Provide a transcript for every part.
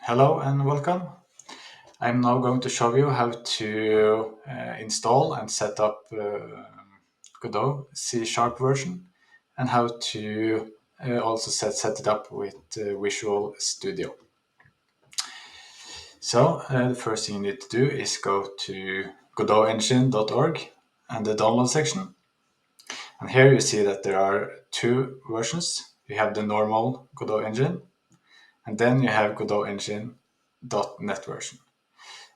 Hello and welcome. I'm now going to show you how to install and set up Godot C# version and how to also set it up with Visual Studio. So the first thing you need to do is go to godotengine.org and the download section. And here you see that there are two versions. You have the normal Godot engine and then you have Godot engine.net version.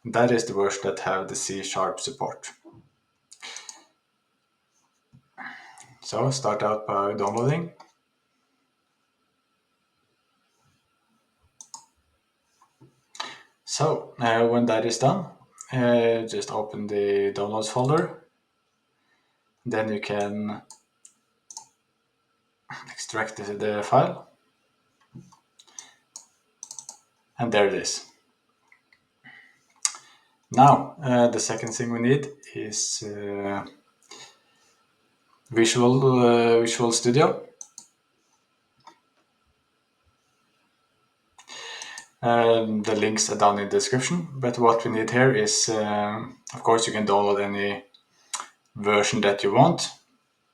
That is the version that have the C# support. So start out by downloading. So when that is done, just open the downloads folder. Then you can extract the file. And there it is. Now, the second thing we need is Visual Studio. The links are down in the description. But what we need here is, of course, you can download any version that you want.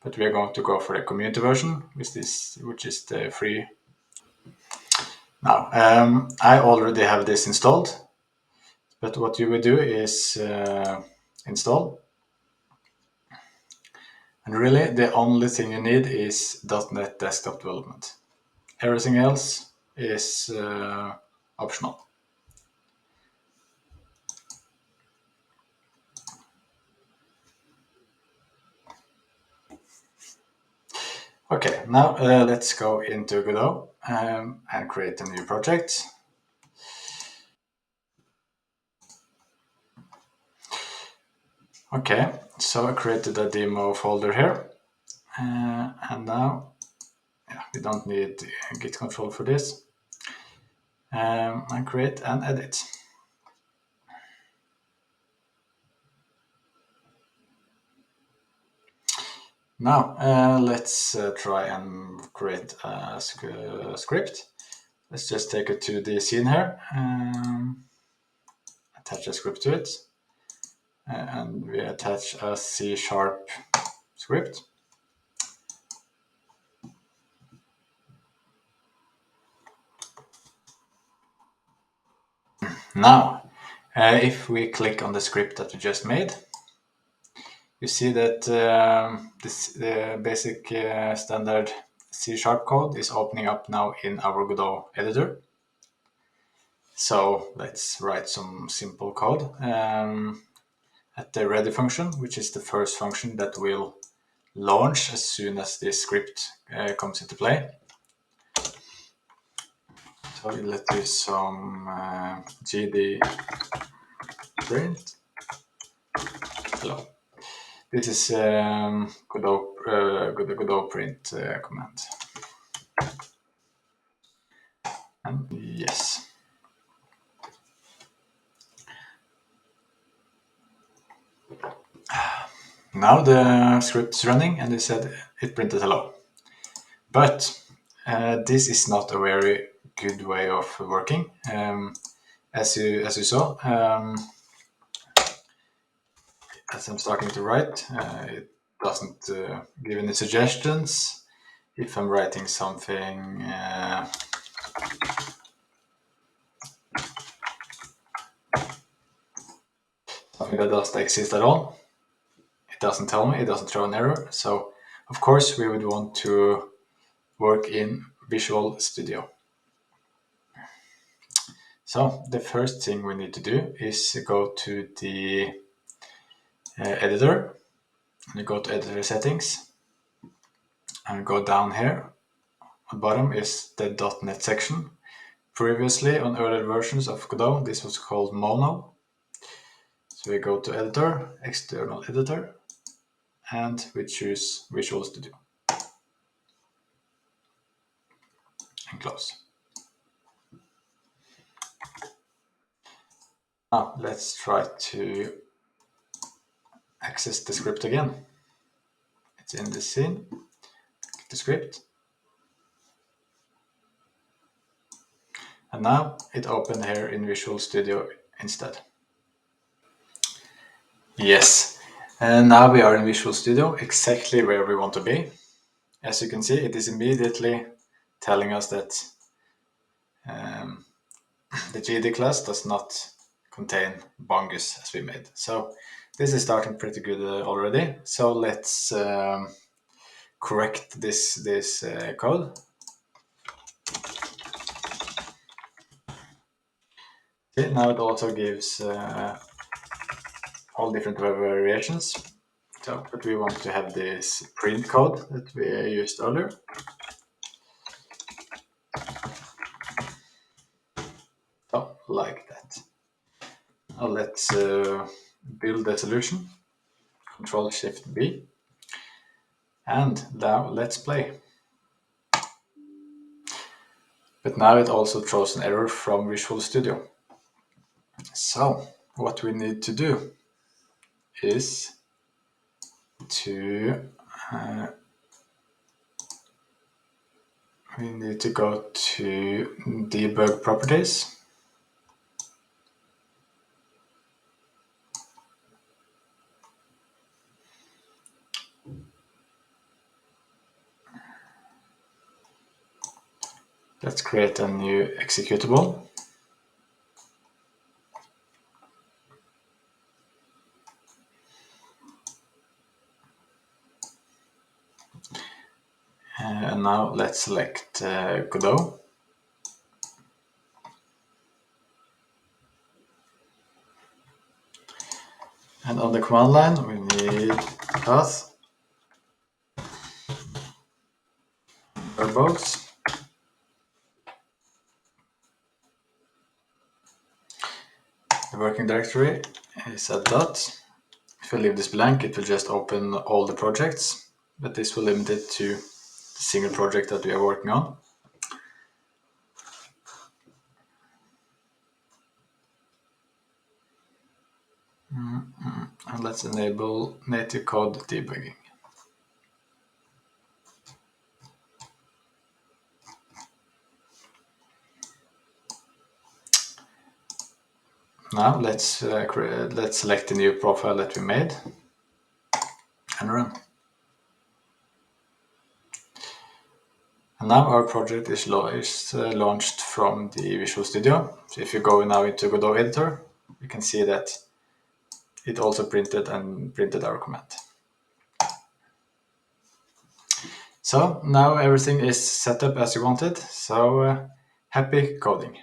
But we are going to go for the community version, which is the free. Now, I already have this installed, but what you will do is install. And really, the only thing you need is .NET Desktop Development. Everything else is optional. Okay, now let's go into Godot and create a new project. Okay, so I created a demo folder here, and now we don't need Git control for this. And create and edit. Now let's try and create a script. Let's just take it to the scene here, attach a script to it, and we attach a C# script. Now, if we click on the script that we just made, you see that this basic standard C# code is opening up now in our Godot editor. So let's write some simple code at the ready function, which is the first function that will launch as soon as this script comes into play. So let's do some gd print hello. This is Godot print command. And yes. Now the script is running and it said it printed hello. But this is not a very good way of working. As you saw, as I'm starting to write, it doesn't give any suggestions. If I'm writing something that doesn't exist at all, it doesn't tell me, it doesn't throw an error. So of course we would want to work in Visual Studio. So the first thing we need to do is go to the editor, and go to editor settings and go down here. At the bottom is the .NET section. Previously on earlier versions of Godot, this was called Mono. So we go to editor, external editor, and we choose Visual Studio and close. Now let's try to access the script again. It's in the scene, click the script. And now it opened here in Visual Studio instead. Yes, and now we are in Visual Studio, exactly where we want to be. As you can see, it is immediately telling us that the GD class does not contain bongus as we made. So this is starting pretty good already. So let's correct this code. Okay, now it also gives all different variations. So, but we want to have this print code that we used earlier. So, like that. Now let's build the solution. Control Shift B. And now let's play. But now it also throws an error from Visual Studio. So what we need to do is to we need to go to debug properties. Let's create a new executable. And now let's select Godot. And on the command line, we need path, verbose. The working directory is a dot. If I leave this blank, it will just open all the projects, but this will limit it to the single project that we are working on. And let's enable native code debugging. Now let's select the new profile that we made and run. And now our project is launched from the Visual Studio. So if you go now into Godot editor, you can see that it also printed our command. So now everything is set up as you wanted. So happy coding.